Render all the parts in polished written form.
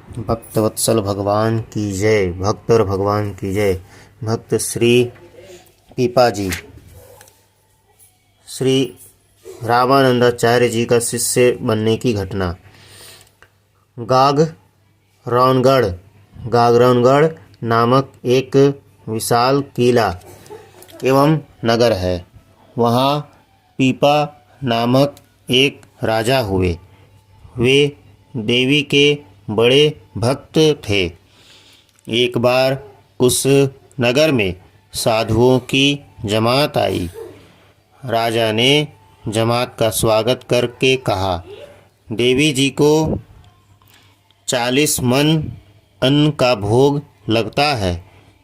भक्तवत्सल भगवान की जय। भक्त और भगवान की जय। भक्त श्री पीपा जी श्री रामानंदाचार्य जी का शिष्य बनने की घटना। गागरौनगढ़ नामक एक विशाल किला एवं नगर है। वहाँ पीपा नामक एक राजा हुए। वे देवी के बड़े भक्त थे। एक बार उस नगर में साधुओं की जमात आई। राजा ने जमात का स्वागत करके कहा, देवी जी को 40 मन अन्न का भोग लगता है।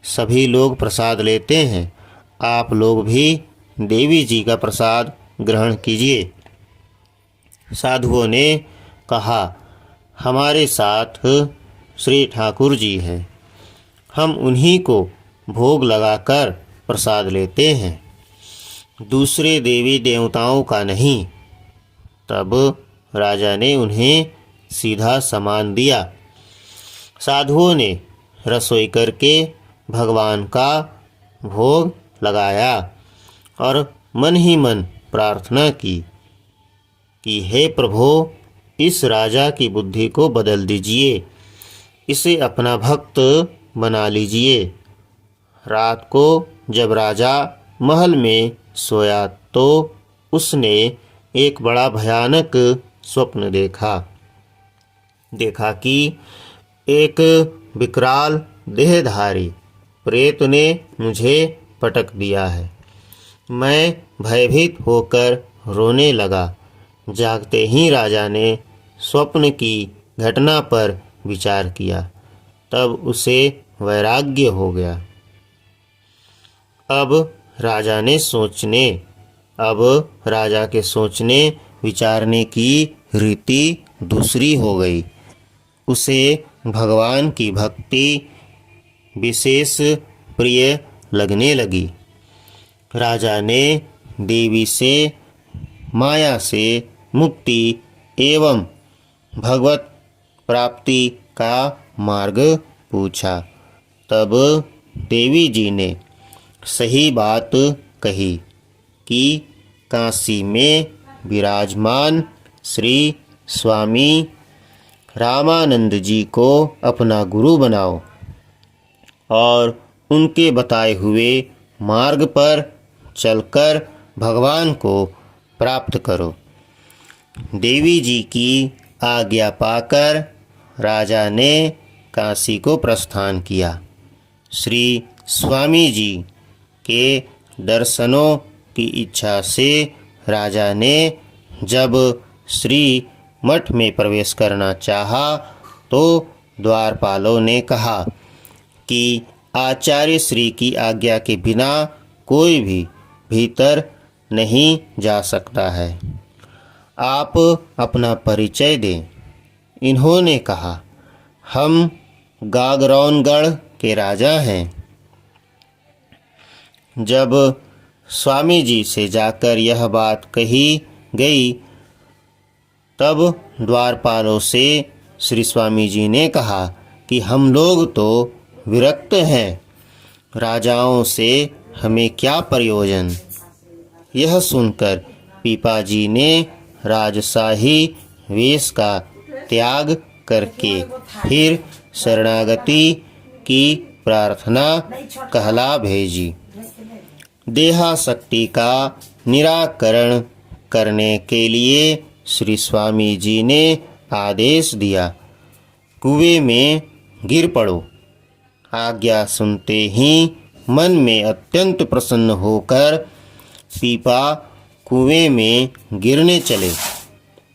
सभी लोग प्रसाद लेते हैं। आप लोग भी देवी जी का प्रसाद ग्रहण कीजिए। साधुओं ने कहा, हमारे साथ श्री ठाकुर जी हैं, हम उन्हीं को भोग लगाकर प्रसाद लेते हैं, दूसरे देवी देवताओं का नहीं। तब राजा ने उन्हें सीधा सामान दिया। साधुओं ने रसोई करके भगवान का भोग लगाया और मन ही मन प्रार्थना की कि हे प्रभु, इस राजा की बुद्धि को बदल दीजिए, इसे अपना भक्त बना लीजिए। रात को जब राजा महल में सोया तो उसने एक बड़ा भयानक स्वप्न देखा कि एक विकराल देहधारी प्रेत ने मुझे पटक दिया है। मैं भयभीत होकर रोने लगा। जागते ही राजा ने स्वप्न की घटना पर विचार किया। तब उसे वैराग्य हो गया। अब राजा के सोचने विचारने की रीति दूसरी हो गई। उसे भगवान की भक्ति विशेष प्रिय लगने लगी। राजा ने देवी से माया से मुक्ति एवं भगवत प्राप्ति का मार्ग पूछा। तब देवी जी ने सही बात कही कि काशी में विराजमान श्री स्वामी रामानंद जी को अपना गुरु बनाओ और उनके बताए हुए मार्ग पर चलकर भगवान को प्राप्त करो। देवी जी की आज्ञा पाकर राजा ने काशी को प्रस्थान किया। श्री स्वामी जी के दर्शनों की इच्छा से राजा ने जब श्री मठ में प्रवेश करना चाहा तो द्वारपालों ने कहा कि आचार्य श्री की आज्ञा के बिना कोई भी भीतर नहीं जा सकता है। आप अपना परिचय दें। इन्होंने कहा, हम गागरौनगढ़ के राजा हैं। जब स्वामी जी से जाकर यह बात कही गई तब द्वारपालों से श्री स्वामी जी ने कहा कि हम लोग तो विरक्त हैं, राजाओं से हमें क्या प्रयोजन। यह सुनकर पीपा जी ने राजशाही वेश का त्याग करके फिर शरणागति की प्रार्थना कहला भेजी। देहासक्ति का निराकरण करने के लिए श्री स्वामी जी ने आदेश दिया, कुएं में गिर पड़ो। आज्ञा सुनते ही मन में अत्यंत प्रसन्न होकर पीपा कुएं में गिरने चले,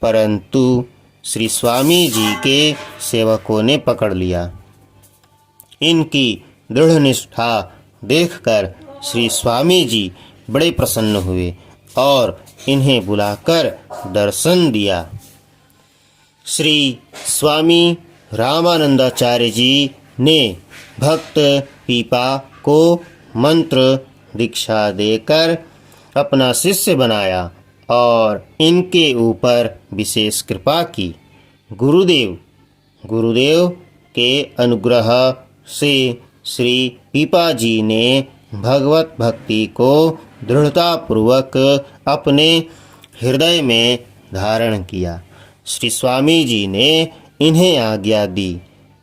परंतु श्री स्वामी जी के सेवकों ने पकड़ लिया। इनकी दृढ़ निष्ठा देखकर श्री स्वामी जी बड़े प्रसन्न हुए और इन्हें बुलाकर दर्शन दिया। श्री स्वामी रामानंदाचार्य जी ने भक्त पीपा को मंत्र दीक्षा देकर अपना शिष्य बनाया और इनके ऊपर विशेष कृपा की। गुरुदेव के अनुग्रह से श्री पीपा जी ने भगवत भक्ति को दृढ़तापूर्वक अपने हृदय में धारण किया। श्री स्वामी जी ने इन्हें आज्ञा दी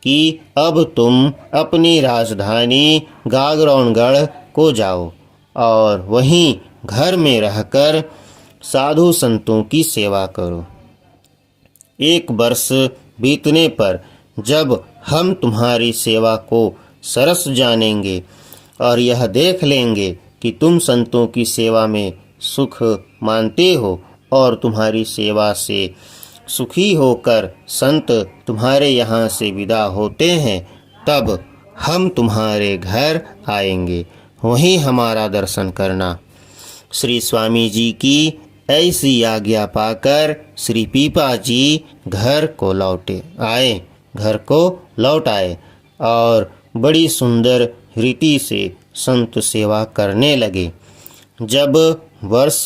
कि अब तुम अपनी राजधानी गागरौनगढ़ को जाओ और वहीं घर में रहकर साधु संतों की सेवा करो। 1 वर्ष बीतने पर जब हम तुम्हारी सेवा को सरस जानेंगे और यह देख लेंगे कि तुम संतों की सेवा में सुख मानते हो और तुम्हारी सेवा से सुखी होकर संत तुम्हारे यहाँ से विदा होते हैं, तब हम तुम्हारे घर आएंगे, वहीं हमारा दर्शन करना। श्री स्वामी जी की ऐसी आज्ञा पाकर श्री पीपा जी घर को लौट आए और बड़ी सुंदर रीति से संत सेवा करने लगे। जब वर्ष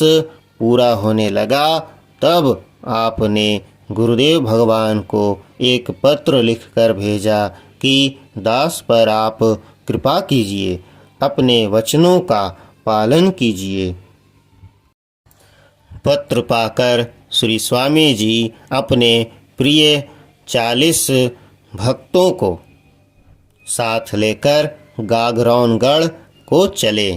पूरा होने लगा तब आपने गुरुदेव भगवान को एक पत्र लिखकर भेजा कि दास पर आप कृपा कीजिए, अपने वचनों का पालन कीजिए। पत्र पाकर श्री स्वामी जी अपने प्रिय 40 भक्तों को साथ लेकर गागरौनगढ़ को चले।